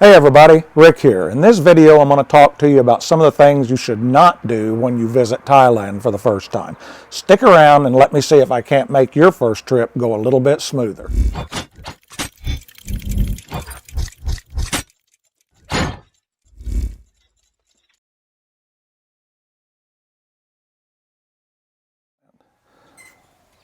Hey everybody, Rick here. In this video I'm going to talk to you about some of the things you should not do when you visit Thailand for the first time. Stick around and let me see if I can't make your first trip go a little bit smoother.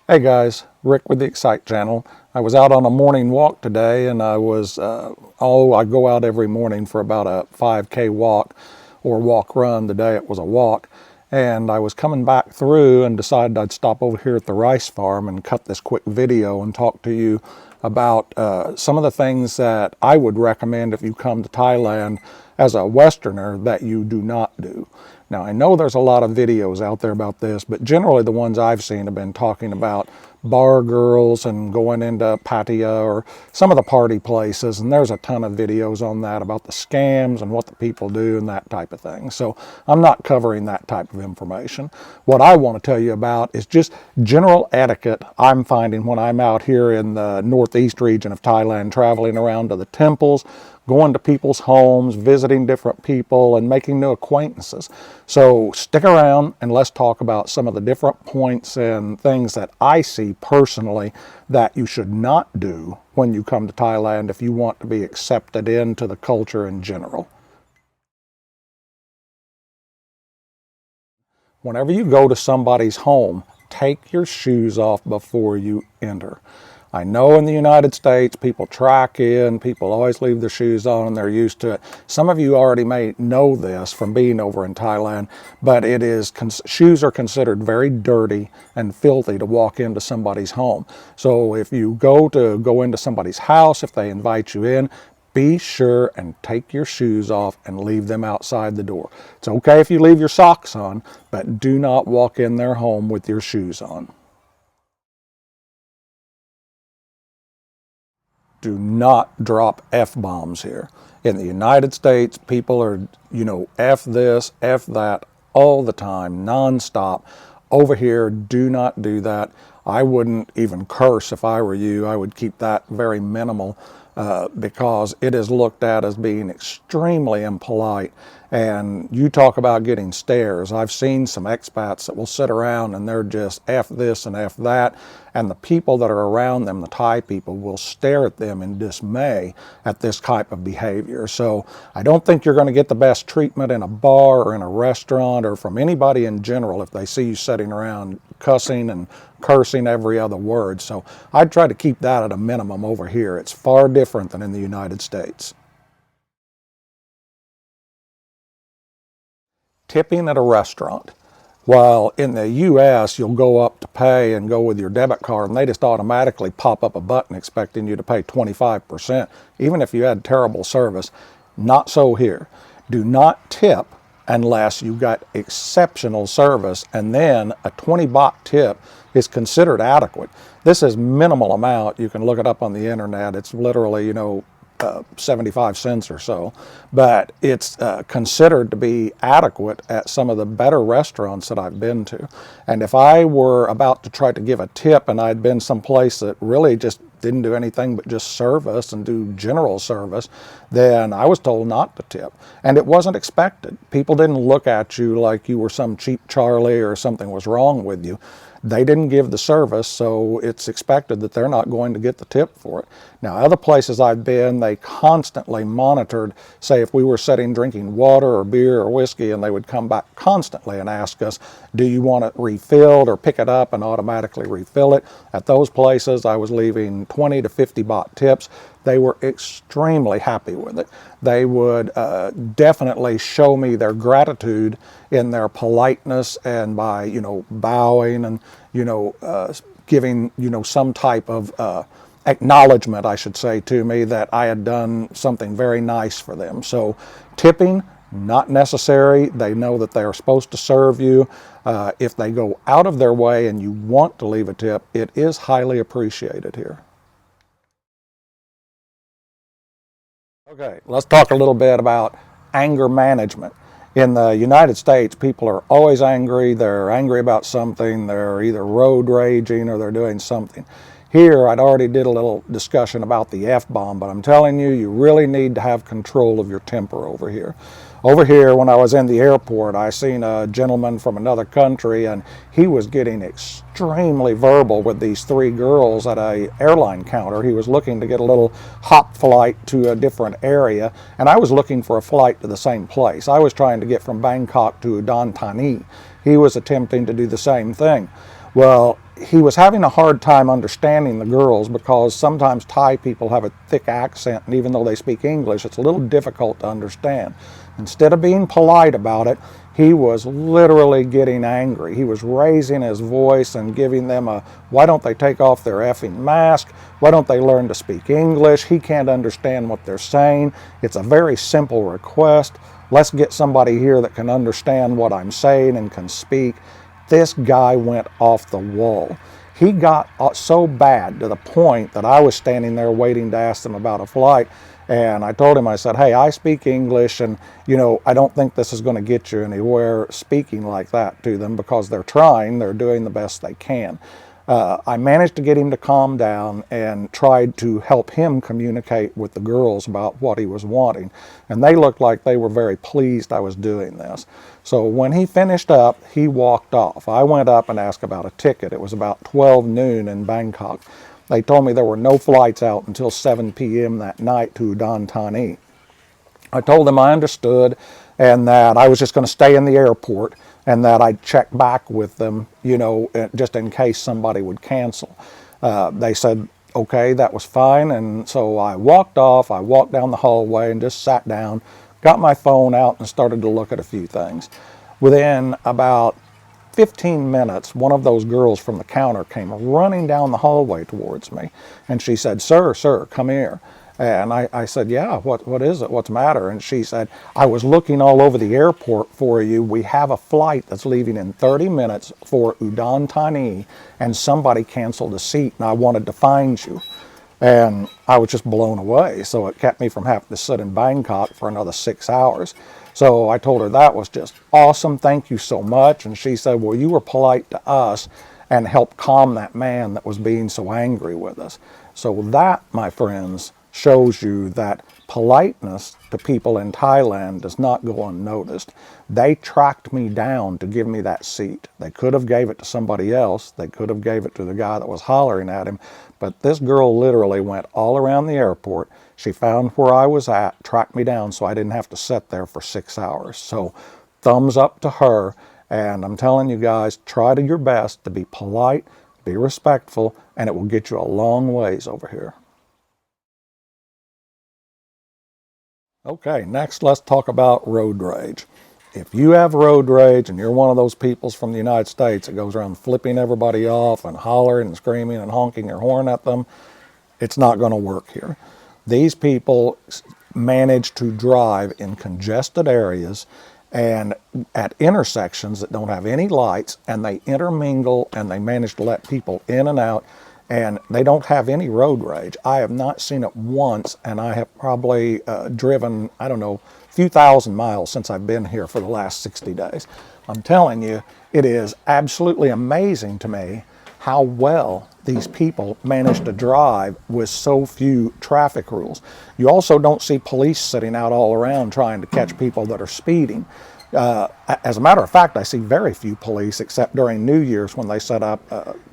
Hey guys, Rick with the Excite channel. I was out on a morning walk today and I go out every morning for about a 5K walk or walk run. Today it was a walk. And I was coming back through and decided I'd stop over here at the rice farm and cut this quick video and talk to you about some of the things that I would recommend if you come to Thailand as a Westerner that you do not do. Now, I know there's a lot of videos out there about this, but generally the ones I've seen have been talking about bar girls and going into Pattaya or some of the party places, and there's a ton of videos on that about the scams and what the people do and that type of thing. So I'm not covering that type of information. What I want to tell you about is just general etiquette I'm finding when I'm out here in the northeast region of Thailand, traveling around to the temples, going to people's homes, visiting different people, and making new acquaintances. So stick around and let's talk about some of the different points and things that I see personally that you should not do when you come to Thailand if you want to be accepted into the culture in general. Whenever you go to somebody's home, take your shoes off before you enter. I know in the United States, people track in, people always leave their shoes on and they're used to it. Some of you already may know this from being over in Thailand, but shoes are considered very dirty and filthy to walk into somebody's home. So if you go into somebody's house, if they invite you in, be sure and take your shoes off and leave them outside the door. It's okay if you leave your socks on, but do not walk in their home with your shoes on. Do not drop F-bombs here. In the United States, people are, F this, F that all the time, nonstop. Over here, do not do that. I wouldn't even curse if I were you. I would keep that very minimal because it is looked at as being extremely impolite. And you talk about getting stares. I've seen some expats that will sit around and they're just F this and F that. And the people that are around them, the Thai people, will stare at them in dismay at this type of behavior. So I don't think you're going to get the best treatment in a bar or in a restaurant or from anybody in general if they see you sitting around cussing and cursing every other word. So I'd try to keep that at a minimum over here. It's far different than in the United States. Tipping at a restaurant. While in the U.S., you'll go up to pay and go with your debit card, and they just automatically pop up a button expecting you to pay 25%, even if you had terrible service. Not so here. Do not tip unless you got exceptional service, and then a 20 baht tip is considered adequate. This is minimal amount. You can look it up on the internet. It's literally, 75 cents or so, but it's considered to be adequate at some of the better restaurants that I've been to. And if I were about to try to give a tip and I'd been someplace that really just didn't do anything but just service and do general service, then I was told not to tip. And it wasn't expected. People didn't look at you like you were some cheap Charlie or something was wrong with you. They didn't give the service, so it's expected that they're not going to get the tip for it. Now, other places I've been, they constantly monitored, say if we were sitting drinking water or beer or whiskey, and they would come back constantly and ask us, do you want it refilled, or pick it up and automatically refill it? At those places, I was leaving 20 to 50 baht tips. They were extremely happy with it. They would definitely show me their gratitude in their politeness and by, bowing and, giving, some type of acknowledgement, I should say, to me that I had done something very nice for them. So tipping, not necessary. They know that they are supposed to serve you. If they go out of their way and you want to leave a tip, it is highly appreciated here. Okay, let's talk a little bit about anger management. In the United States, people are always angry. They're angry about something. They're either road raging or they're doing something. Here, I'd already did a little discussion about the F-bomb, but I'm telling you, you really need to have control of your temper over here. Over here, when I was in the airport, I seen a gentleman from another country, and he was getting extremely verbal with these three girls at a airline counter. He was looking to get a little hop flight to a different area, and I was looking for a flight to the same place. I was trying to get from Bangkok to Udon Thani. He was attempting to do the same thing. Well, he was having a hard time understanding the girls because sometimes Thai people have a thick accent, and even though they speak English, it's a little difficult to understand. Instead of being polite about it, he was literally getting angry. He was raising his voice and giving them a, why don't they take off their effing mask? Why don't they learn to speak English? He can't understand what they're saying. It's a very simple request. Let's get somebody here that can understand what I'm saying and can speak. This guy went off the wall. He got so bad to the point that I was standing there waiting to ask them about a flight. And I told him, I said, hey, I speak English, and, you know, I don't think this is going to get you anywhere speaking like that to them, because they're trying, they're doing the best they can. I managed to get him to calm down and tried to help him communicate with the girls about what he was wanting. And they looked like they were very pleased I was doing this. So when he finished up, he walked off. I went up and asked about a ticket. It was about 12 noon in Bangkok. They told me there were no flights out until 7 p.m. that night to Udon Thani. I told them I understood and that I was just going to stay in the airport and that I'd check back with them, you know, just in case somebody would cancel. They said, okay, that was fine. And so I walked off, I walked down the hallway and just sat down, got my phone out and started to look at a few things. Within about 15 minutes, one of those girls from the counter came running down the hallway towards me. And she said, sir, come here. And I said, yeah, what is it? What's the matter? And she said, I was looking all over the airport for you. We have a flight that's leaving in 30 minutes for Udon Thani, and somebody canceled a seat, and I wanted to find you. And I was just blown away. So it kept me from having to sit in Bangkok for another 6 hours. So I told her that was just awesome. Thank you so much. And she said, well, you were polite to us and helped calm that man that was being so angry with us. So that, my friends, shows you that politeness to people in Thailand does not go unnoticed. They tracked me down to give me that seat. They could have gave it to somebody else. They could have gave it to the guy that was hollering at him. But this girl literally went all around the airport. She found where I was at, tracked me down so I didn't have to sit there for 6 hours. So thumbs up to her. And I'm telling you guys, try to your best to be polite, be respectful, and it will get you a long ways over here. Okay, next let's talk about road rage. If you have road rage and you're one of those peoples from the United States that goes around flipping everybody off and hollering and screaming and honking your horn at them, it's not going to work here. These people manage to drive in congested areas and at intersections that don't have any lights, and they intermingle and they manage to let people in and out, and they don't have any road rage. I have not seen it once, and I have probably driven, I don't know, a few thousand miles since I've been here for the last 60 days. I'm telling you, it is absolutely amazing to me how well these people manage to drive with so few traffic rules. You also don't see police sitting out all around trying to catch people that are speeding. As a matter of fact, I see very few police except during New Year's when they set up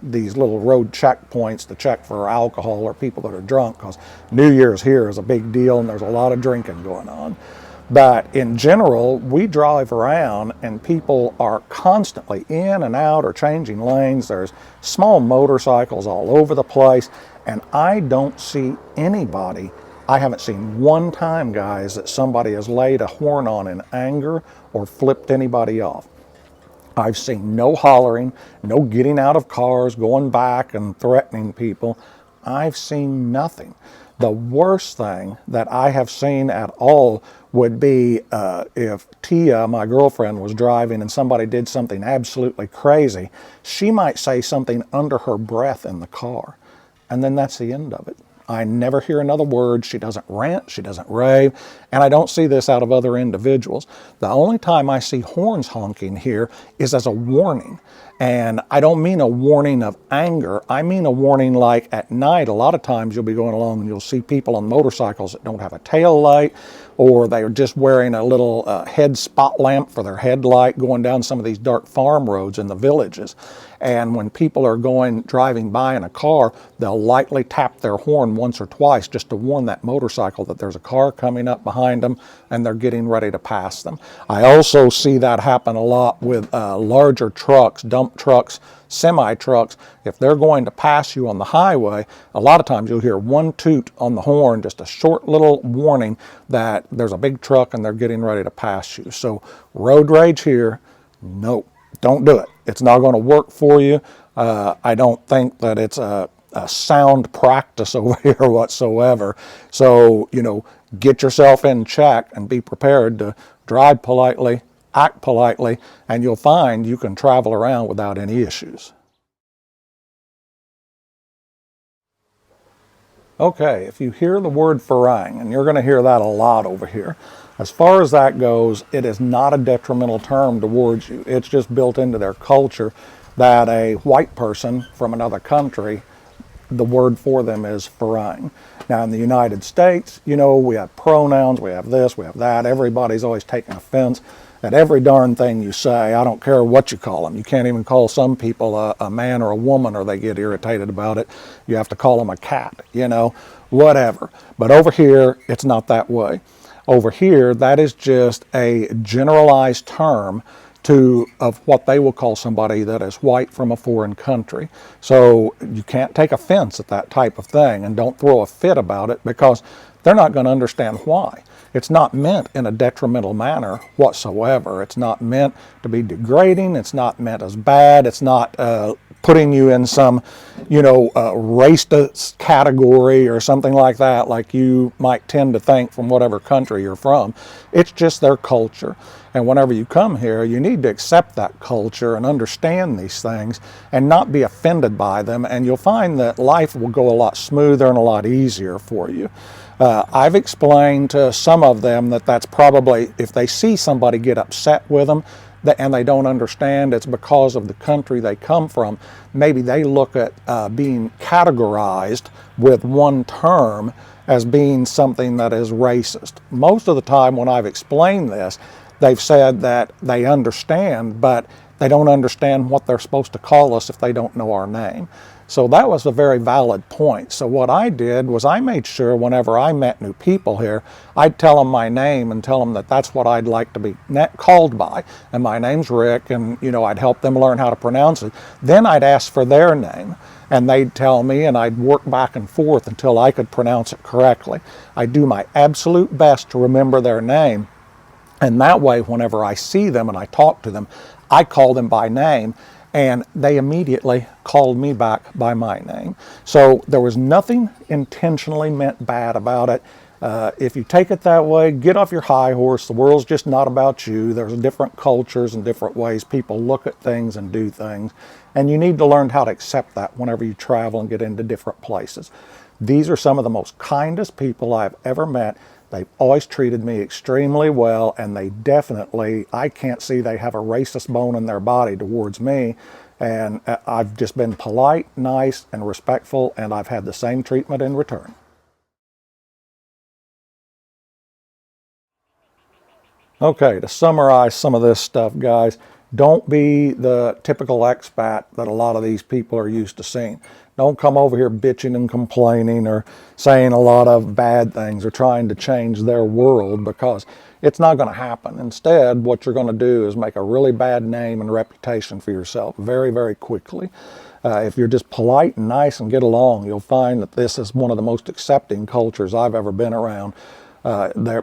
these little road checkpoints to check for alcohol or people that are drunk, because New Year's here is a big deal and there's a lot of drinking going on. But in general, we drive around and people are constantly in and out or changing lanes. There's small motorcycles all over the place, and I don't see anybody. I haven't seen one time, guys, that somebody has laid a horn on in anger or flipped anybody off. I've seen no hollering, no getting out of cars, going back and threatening people. I've seen nothing. The worst thing that I have seen at all would be if Tia, my girlfriend, was driving and somebody did something absolutely crazy. She might say something under her breath in the car, and then that's the end of it. I never hear another word. She doesn't rant, she doesn't rave, and I don't see this out of other individuals. The only time I see horns honking here is as a warning. And I don't mean a warning of anger. I mean a warning like at night. A lot of times you'll be going along and you'll see people on motorcycles that don't have a tail light, or they're just wearing a little head spot lamp for their headlight going down some of these dark farm roads in the villages. And when people are driving by in a car, they'll lightly tap their horn once or twice just to warn that motorcycle that there's a car coming up behind them and they're getting ready to pass them. I also see that happen a lot with larger trucks, dump trucks, semi-trucks. If they're going to pass you on the highway, a lot of times you'll hear one toot on the horn, just a short little warning that there's a big truck and they're getting ready to pass you. So road rage here, no, don't do it. It's not going to work for you. I don't think that it's a sound practice over here whatsoever. So, get yourself in check and be prepared to drive politely, act politely, and you'll find you can travel around without any issues. Okay, if you hear the word farang, and you're going to hear that a lot over here, as far as that goes, it is not a detrimental term towards you. It's just built into their culture that a white person from another country, the word for them is farang. Now in the United States, we have pronouns, we have this, we have that. Everybody's always taking offense at every darn thing you say. I don't care what you call them. You can't even call some people a man or a woman or they get irritated about it. You have to call them a cat, whatever. But over here, it's not that way. Over here, that is just a generalized term of what they will call somebody that is white from a foreign country. So you can't take offense at that type of thing, and don't throw a fit about it, because they're not going to understand why. It's not meant in a detrimental manner whatsoever. It's not meant to be degrading. It's not meant as bad. It's not putting you in some, racist category or something like that, like you might tend to think from whatever country you're from. It's just their culture. And whenever you come here, you need to accept that culture and understand these things and not be offended by them. And you'll find that life will go a lot smoother and a lot easier for you. I've explained to some of them that that's probably, if they see somebody get upset with them and they don't understand, it's because of the country they come from. Maybe they look at being categorized with one term as being something that is racist. Most of the time when I've explained this, they've said that they understand, but they don't understand what they're supposed to call us if they don't know our name. So that was a very valid point. So what I did was I made sure whenever I met new people here, I'd tell them my name and tell them that that's what I'd like to be called by. And my name's Rick, and I'd help them learn how to pronounce it. Then I'd ask for their name, and they'd tell me, and I'd work back and forth until I could pronounce it correctly. I do my absolute best to remember their name, and that way whenever I see them and I talk to them, I call them by name, and they immediately called me back by my name. So there was nothing intentionally meant bad about it. If you take it that way, get off your high horse. The world's just not about you. There's different cultures and different ways people look at things and do things. And you need to learn how to accept that whenever you travel and get into different places. These are some of the most kindest people I've ever met. They've always treated me extremely well, and they definitely, I can't see they have a racist bone in their body towards me. And I've just been polite, nice, and respectful, and I've had the same treatment in return. Okay, to summarize some of this stuff, guys, don't be the typical expat that a lot of these people are used to seeing. Don't come over here bitching and complaining or saying a lot of bad things or trying to change their world, because it's not going to happen. Instead, what you're going to do is make a really bad name and reputation for yourself very, very quickly. If you're just polite and nice and get along, you'll find that this is one of the most accepting cultures I've ever been around.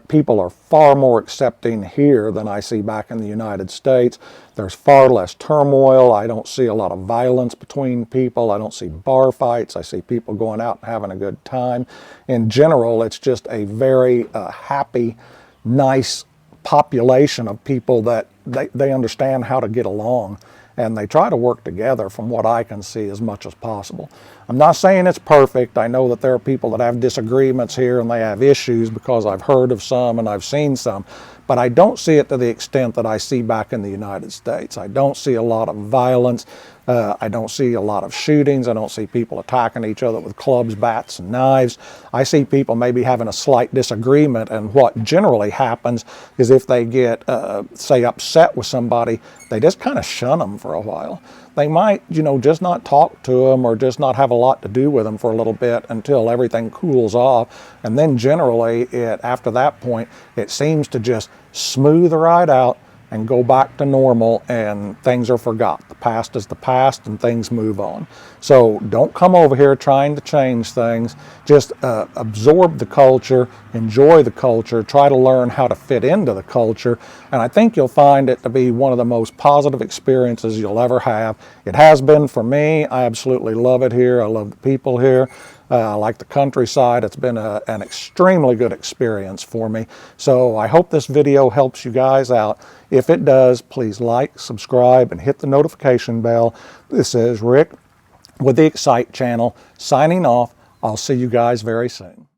People are far more accepting here than I see back in the United States. There's far less turmoil. I don't see a lot of violence between people. I don't see bar fights. I see people going out and having a good time. In general, it's just a very happy, nice population of people that they understand how to get along, and they try to work together from what I can see as much as possible. I'm not saying it's perfect. I know that there are people that have disagreements here and they have issues, because I've heard of some and I've seen some, but I don't see it to the extent that I see back in the United States. I don't see a lot of violence. I don't see a lot of shootings. I don't see people attacking each other with clubs, bats, and knives. I see people maybe having a slight disagreement, and what generally happens is if they get, say, upset with somebody, they just kind of shun them for a while. They might, just not talk to them or just not have a lot to do with them for a little bit until everything cools off. And then generally, after that point, it seems to just smooth right out and go back to normal, and things are forgot. The past is the past, and things move on. So don't come over here trying to change things. Just absorb the culture, enjoy the culture, try to learn how to fit into the culture, and I think you'll find it to be one of the most positive experiences you'll ever have. It has been for me. I absolutely love it here. I love the people here. I like the countryside. It's been an extremely good experience for me. So I hope this video helps you guys out. If it does, please like, subscribe, and hit the notification bell. This is Rick with the Excite channel signing off. I'll see you guys very soon.